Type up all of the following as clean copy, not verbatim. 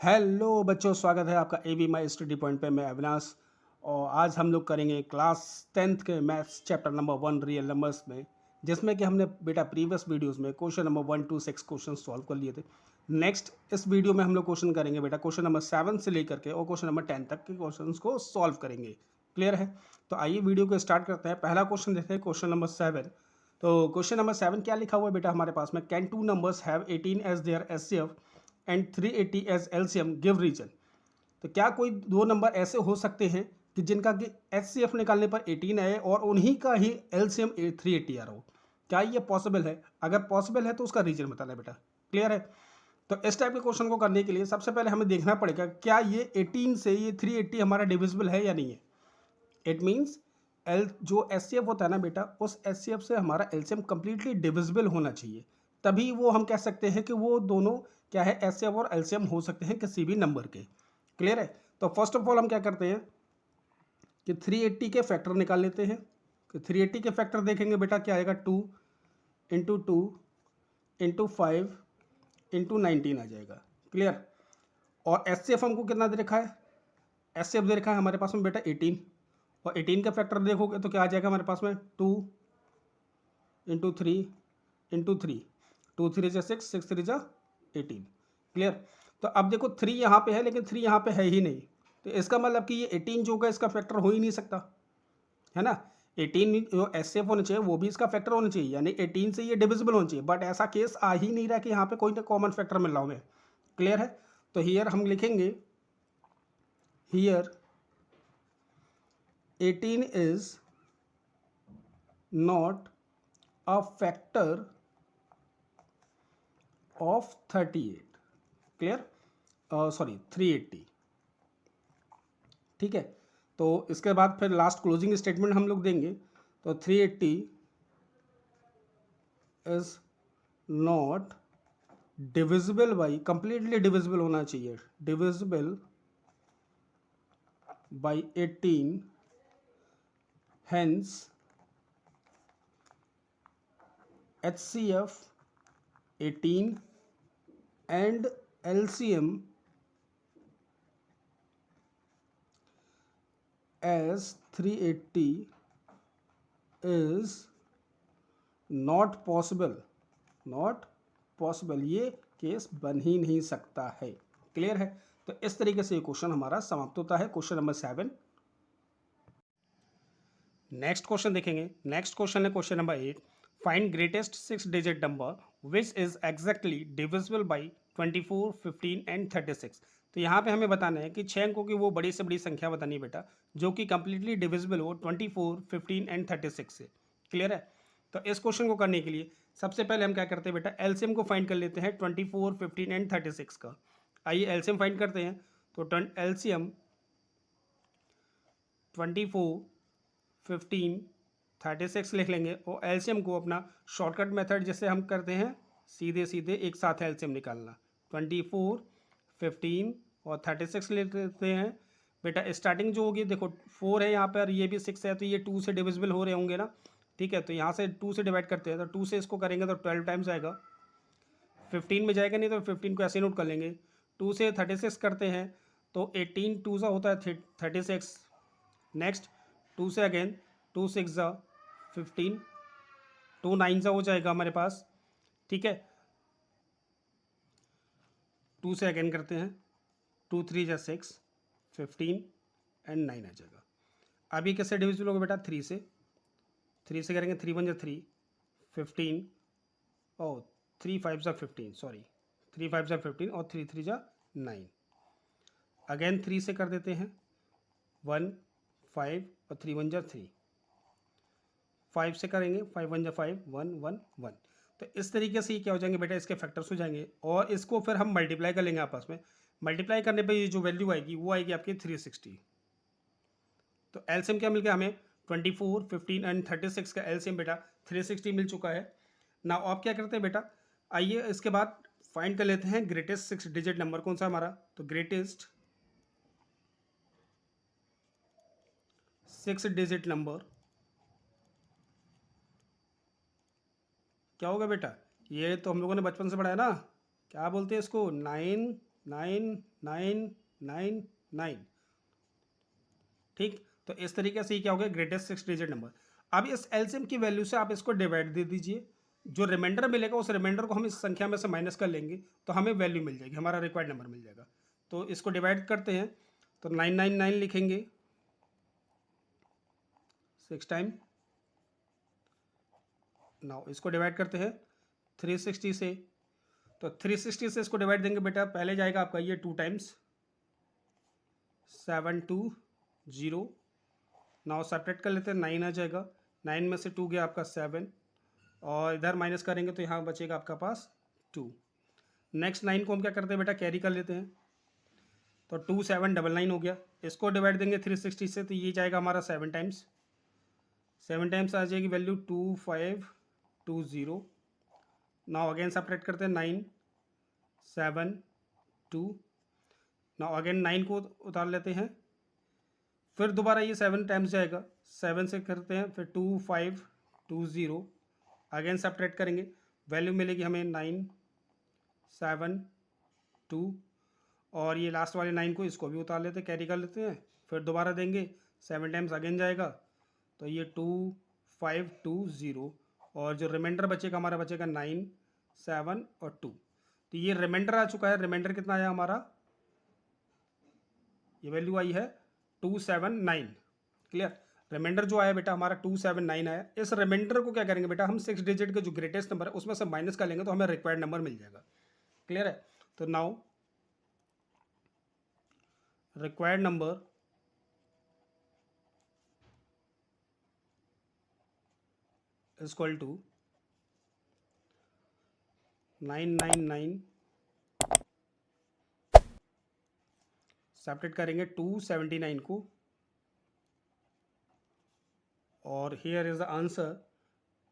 Hello बच्चों, स्वागत है आपका A be my study point पे। मैं अविनाश और आज हम लोग करेंगे क्लास 10th के maths chapter number 1 real numbers में, जिसमें कि हमने बेटा प्रीवियस वीडियोस में question number 1 to 6 question solve कर लिए थे। नेक्स्ट इस वीडियो में हम लोग क्वेश्चन करेंगे बेटा क्वेश्चन नंबर 7 से लेकर के और क्वेश्चन नंबर 10 तक के क्वेश्चन को सॉल्व करेंगे। क्लियर है? तो आइए वीडियो को स्टार्ट करते हैं। पहला क्वेश्चन देखते हैं, क्वेश्चन नंबर 7। तो क्वेश्चन नंबर 7 क्या लिखा हुआ है बेटा हमारे पास में, can two numbers have 18 as their HCF and 380 as LCM give reason. तो क्या कोई दो नंबर ऐसे हो सकते हैं कि जिनका कि एचसीएफ निकालने पर 18 आए और उन्हीं का ही एलसीएम 380 आ रहा हो? क्या ये पॉसिबल है? अगर पॉसिबल है तो उसका रीजन बताना बेटा। क्लियर है? तो इस टाइप के क्वेश्चन को करने के लिए सबसे पहले हमें देखना पड़ेगा क्या ये 18 से ये 380 हमारा डिविजिबल है या नहीं है। इट मीन्स एल जो एच होता है ना बेटा, उस एच से हमारा एलसीएम कंप्लीटली डिविजिबल होना चाहिए, तभी वो हम कह सकते हैं कि वो दोनों क्या है, एच और एलसीएम हो सकते हैं किसी भी नंबर के। क्लियर है? तो फर्स्ट ऑफ ऑल हम क्या करते हैं कि 380 के फैक्टर निकाल लेते हैं। कि 380 के फैक्टर देखेंगे बेटा क्या आएगा, 2 इंटू 2 इंटू 5 इंटू 19 आ जाएगा। क्लियर? और एच हमको कितना दे रखा है, एच दे रखा है हमारे पास में बेटा 18, और 18 का फैक्टर देखोगे तो क्या आ जाएगा हमारे पास में, 2 इंटू 3 इंटू 3, 2 3 जा 6, 6 3 जा 18। क्लियर? तो अब देखो 3 यहाँ पे है लेकिन 3 यहाँ पे है ही नहीं, तो इसका मतलब कि ये 18 जो होगा इसका फैक्टर हो ही नहीं सकता, है ना। 18 जो एस एफ होना चाहिए वो भी इसका फैक्टर होना चाहिए, यानी 18 से ये डिविजिबल होना चाहिए, बट ऐसा केस आ ही नहीं रहा कि यहाँ पे कोई ना कॉमन फैक्टर मिल रहा हमें। क्लियर है? तो हियर हम लिखेंगे, here 18 is not a factor of 38। Clear? Sorry 380। ठीक है? तो इसके बाद फिर लास्ट क्लोजिंग स्टेटमेंट हम लोग देंगे। तो 380 is not divisible by, completely divisible होना चाहिए, divisible by 18, hence HCF 18 and LCM as 380 is not possible, not possible, ये केस बन ही नहीं सकता है। क्लियर है? तो इस तरीके से ये क्वेश्चन हमारा समाप्त होता है, क्वेश्चन नंबर 7। नेक्स्ट क्वेश्चन देखेंगे। नेक्स्ट क्वेश्चन है question number 8, find greatest 6 digit number which is exactly divisible by 24, 15 and 36। तो यहाँ पे हमें बताना है कि 6 अंकों की वो बड़ी से बड़ी संख्या बतानी है बेटा जो कि कंप्लीटली डिविजिबल हो 24, 15 एंड 36 से। क्लियर है? तो इस क्वेश्चन को करने के लिए सबसे पहले हम क्या करते हैं बेटा, एलसीएम को फाइंड कर लेते हैं 24, 15 एंड 36 का। आइए एलसीएम फाइंड करते हैं। तो एलसीएम 24, 15, 36 लिख लेंगे, और एलसीएम को अपना शॉर्टकट मेथड जिससे हम करते हैं, सीधे सीधे एक साथ एलसीएम निकालना। 24, 15 और 36 ले लेते हैं बेटा। स्टार्टिंग जो होगी देखो 4 है यहाँ पर, ये भी 6 है, तो ये 2 से डिविजिबल हो रहे होंगे ना। ठीक है? तो यहाँ से 2 से डिवाइड करते हैं, तो 2 से इसको करेंगे तो 12 टाइम्स आएगा। 15 में जाएगा नहीं तो 15 को ऐसे नोट कर लेंगे। 2 से 36 करते हैं तो 18 2 सा होता है 36। नेक्स्ट 2 से अगेन 2 6 ज़ा 15, 2 9 ज़ा हो जाएगा हमारे पास। ठीक है? 2 से अगेन करते हैं, 2 3 ज़ा 6, 15 एंड 9 आ जाएगा। अभी कैसे डिविजिबल होगा बेटा, 3 से। 3 से करेंगे, 3 1 ज़ा 3, 15, ओ 3 5 ज़ा 15, सॉरी 3 5 ज़ा 15 और 3 3 ज़ा 9। अगेन 3 से कर देते हैं, 1 5 और 3 1 ज़ा 3। 5 से करेंगे, 5 1 जा 5, 1 1 1। तो इस तरीके से ये क्या हो जाएंगे बेटा, इसके फैक्टर्स हो जाएंगे, और इसको फिर हम मल्टीप्लाई कर लेंगे आपस में। मल्टीप्लाई करने पे ये जो वैल्यू आएगी वो आएगी आपकी 360। तो एलसीएम क्या मिल गया हमें, 24, 15 एंड 36 का एलसीएम बेटा 360 मिल चुका है ना। आप क्या करते हैं बेटा, आइए इसके बाद फाइंड कर लेते हैं ग्रेटेस्ट 6 डिजिट नंबर कौन सा हमारा। तो ग्रेटेस्ट 6 डिजिट नंबर क्या होगा बेटा, ये तो हम लोगों ने बचपन से पढ़ा है ना, क्या बोलते हैं इसको, 9 9999। ठीक, तो इस तरीके से ये क्या हो गया, ग्रेटेस्ट 6 डिजिट नंबर। अब इस एलसीएम की वैल्यू से आप इसको डिवाइड दे दीजिए, जो रिमाइंडर मिलेगा उस रिमाइंडर को हम इस संख्या में से माइनस कर लेंगे तो हमें वैल्यू मिल जाएगी, हमारा रिक्वायर्ड नंबर मिल जाएगा। तो इसको डिवाइड करते हैं, तो 999 लिखेंगे 6 टाइम। नाउ इसको डिवाइड करते हैं 360 से, तो 360 से इसको डिवाइड देंगे बेटा, पहले जाएगा आपका ये 2 टाइम्स 720। नाउ सेपरेट कर लेते हैं, 9 आ जाएगा, 9 में से 2 गया आपका 7, और इधर माइनस करेंगे तो यहाँ बचेगा आपका पास 2। नेक्स्ट 9 को हम क्या करते हैं बेटा, कैरी कर लेते हैं, तो 2799 हो गया। इसको डिवाइड देंगे 360 से, तो ये जाएगा हमारा 7 टाइम्स, 7 टाइम्स आ जाएगी वैल्यू 2520। नाउ अगेन सेपरेट करते हैं, 9 7 2। नाउ अगेन 9 को उतार लेते हैं, फिर दोबारा ये 7 टाइम्स जाएगा, 7 से करते हैं, फिर 2520। अगेन सेपरेट करेंगे, वैल्यू मिलेगी हमें 972, और ये लास्ट वाले 9 को इसको भी उतार लेते हैं, कैरी कर लेते हैं, फिर दोबारा देंगे, 7 टाइम्स अगेन जाएगा, तो ये 2520, और जो रिमाइंडर बचेगा हमारा बचेगा 9 7 और 2। तो ये रिमाइंडर आ चुका है। रिमाइंडर कितना आया हमारा, ये वैल्यू आई है 279। क्लियर, रिमाइंडर जो आया बेटा हमारा 279 आया। इस रिमाइंडर को क्या करेंगे बेटा, हम 6 डिजिट का जो ग्रेटेस्ट नंबर है उसमें से माइनस कर लेंगे तो हमें रिक्वायर्ड नंबर मिल जाएगा। क्लियर है, तो now required number is equal to 999, separate करेंगे 279 को, और हियर इज द आंसर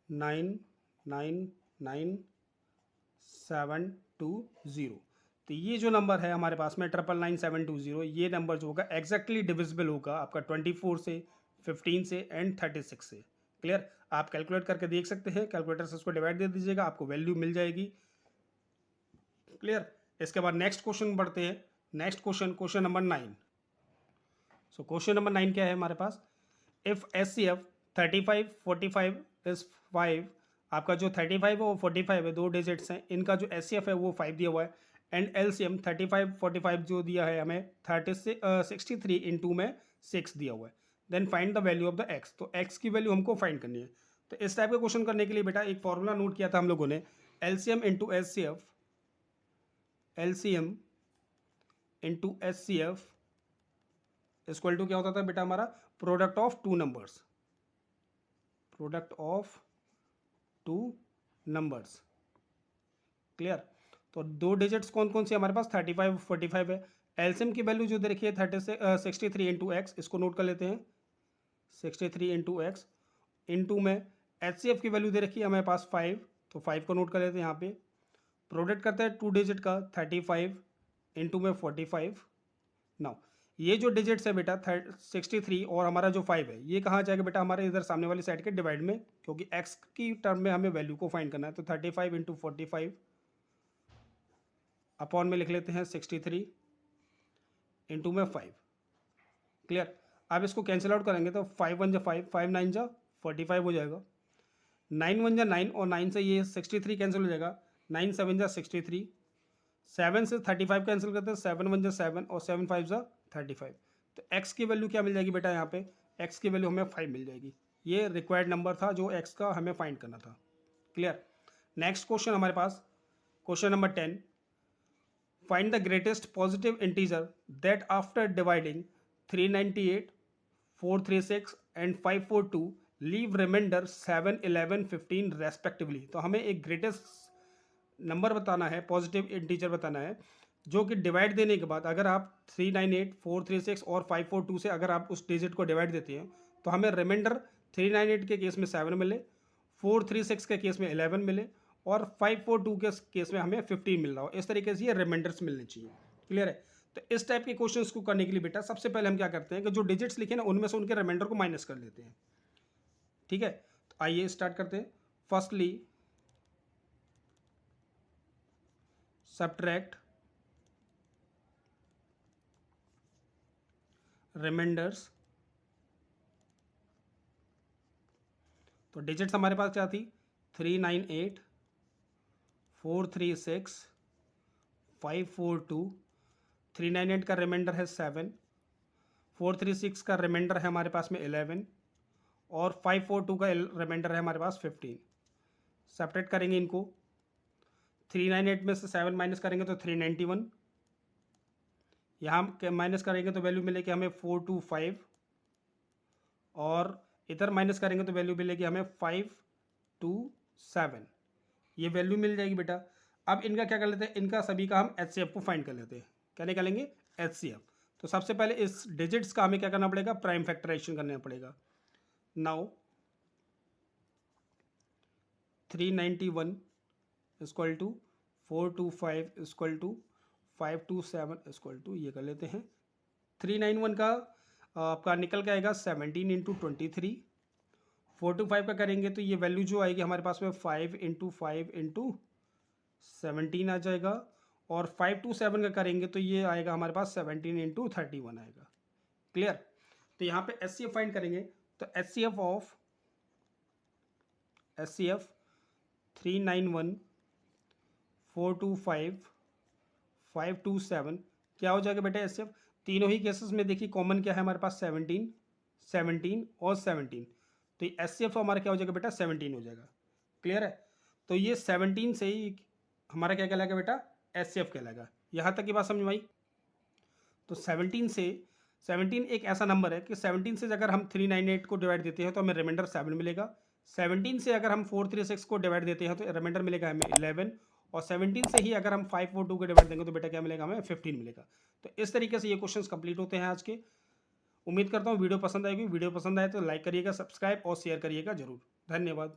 999720। तो ये जो नंबर है हमारे पास में 999720, ये नंबर जो होगा एग्जैक्टली डिविजिबल होगा आपका 24 से, 15 से एंड 36 से। क्लियर, आप कैलकुलेट करके देख सकते हैं, कैलकुलेटर से उसको डिवाइड दे दीजिएगा, आपको वैल्यू मिल जाएगी। क्लियर, इसके बाद नेक्स्ट क्वेश्चन बढ़ते हैं। Next question, question number 9। So question number 9 क्या है हमारे पास, इफ SCF 35 45 इज 5, आपका जो 35 है वो 45 है, दो डिजिट्स हैं, इनका जो SCF है वो 5 दिया हुआ है, एंड LCM 35 45 जो दिया है हमें 63 इंटू में 6 दिया हुआ है। Then find the value of the x, तो x की वैल्यू हमको फाइंड करनी है। तो इस टाइप का क्वेश्चन करने के लिए बेटा एक फॉर्मूला नोट किया था हम लोगों ने, LCM into SCF, LCM into SCF equal to क्या होता था बेटा हमारा, product of two numbers, product of two numbers. Clear, तो दो डिजिट्स कौन कौन से हमारे पास, 35 45 है। एलसीएम की वैल्यू जो दे रखी है 63 इंटू एक्स, इसको नोट कर लेते हैं, 63 इंटू एक्स, इंटू में एचसीएफ की वैल्यू दे रखी है हमारे पास 5, तो 5 को नोट कर लेते हैं यहाँ पे। प्रोडक्ट करते हैं टू डिजिट का 35 इंटू में 45। नाउ ये जो डिजिट्स है बेटा 63 और हमारा जो 5 है, ये कहाँ जाएगा बेटा, हमारे इधर सामने वाली साइड के डिवाइड में, क्योंकि x की टर्म में हमें वैल्यू को फाइंड करना है। तो 35 इंटू 45 अपॉन में लिख लेते हैं 63 इंटू में 5। क्लियर, अब इसको कैंसिल आउट करेंगे तो 5 1 जा 5, 5 9 जा 45 हो जाएगा, 9 1 जा 9, और 9 से ये 63 कैंसिल हो जाएगा, 9 7 जा 63, 7 से 35 कैंसिल करते हैं, 7 1 जा 7 और 7 5 जा 35। तो x की वैल्यू क्या मिल जाएगी बेटा, यहाँ पे x की वैल्यू हमें 5 मिल जाएगी। ये रिक्वायर्ड नंबर था जो x का हमें फाइंड करना था। क्लियर, नेक्स्ट क्वेश्चन हमारे पास, question number 10, find the greatest positive integer that after dividing 398 436 and 542 leave remainder 7 11 15 respectively. तो हमें एक ग्रेटेस्ट नंबर बताना है, पॉजिटिव इंटीजर बताना है, जो कि डिवाइड देने के बाद अगर आप 398 436 और 542 से अगर आप उस डिजिट को डिवाइड देते हैं तो हमें रिमाइंडर 398 के केस में 7 मिले, 436 के केस में 11 मिले, और 542 के केस में हमें 15 मिल रहा हो। इस तरीके से ये रिमाइंडर्स मिलने चाहिए। क्लियर है, तो इस टाइप के क्वेश्चंस को करने के लिए बेटा सबसे पहले हम क्या करते हैं कि जो डिजिट्स लिखे ना उनमें से उनके रिमाइंडर को माइनस कर लेते हैं। ठीक है, तो आइए स्टार्ट करते हैं। Firstly subtract remainders. तो डिजिट्स हमारे पास क्या थी, 398, 436, 542। 398 का रिमाइंडर है 7, 436 का रिमाइंडर है हमारे पास में 11 और 542 का रिमाइंडर है हमारे पास 15। सेपरेट करेंगे इनको, 398 में से 7 माइनस करेंगे तो 391, यहाँ माइनस करेंगे तो वैल्यू मिलेगी हमें 425 और इधर माइनस करेंगे तो वैल्यू मिलेगी हमें 527। ये वैल्यू मिल जाएगी बेटा। अब इनका क्या कर लेते हैं, इनका सभी का हम HCF को फाइंड कर लेते हैं। क्या निकालेंगे, HCF। तो सबसे पहले इस डिजिट्स का हमें क्या करना पड़ेगा, प्राइम फैक्टराइजेशन करना पड़ेगा। Now 391 equal to 425 equal to 527 equal to, ये कर लेते हैं 391 का आपका निकल के आएगा 17 इंटू 23। 425 का करेंगे तो ये वैल्यू जो आएगी हमारे पास में 5 इंटू 5 इंटू 17 आ जाएगा और 527 का करेंगे तो ये आएगा हमारे पास 17 इंटू 31 आएगा। क्लियर। तो यहाँ पे HCF फाइंड करेंगे तो HCF ऑफ HCF 391 425 527 क्या हो जाएगा बेटा HCF। तीनों ही केसेस में देखिए कॉमन क्या है हमारे पास, 17 17 और 17। तो ये HCF हमारा क्या हो जाएगा बेटा, 17 हो जाएगा। क्लियर है। तो ये 17 से ही हमारा क्या कहलाएगा बेटा, HCF कहलाएगा। यहाँ तक की बात समझ में आई। तो 17 एक ऐसा नंबर है कि 17 से अगर हम 398 को डिवाइड देते हैं तो हमें रिमाइंडर 7 मिलेगा। 17 से अगर हम 436 को डिवाइड देते हैं तो रिमाइंडर मिलेगा हमें 11 और 17 से ही अगर हम 542 को डिवाइड देंगे तो बेटा क्या मिलेगा हमें, 15 मिलेगा। तो इस तरीके से ये क्वेश्चंस कंप्लीट होते हैं आज के। उम्मीद करता हूँ वीडियो पसंद आएगी। वीडियो पसंद आए तो लाइक करिएगा, सब्सक्राइब और शेयर करिएगा जरूर। धन्यवाद।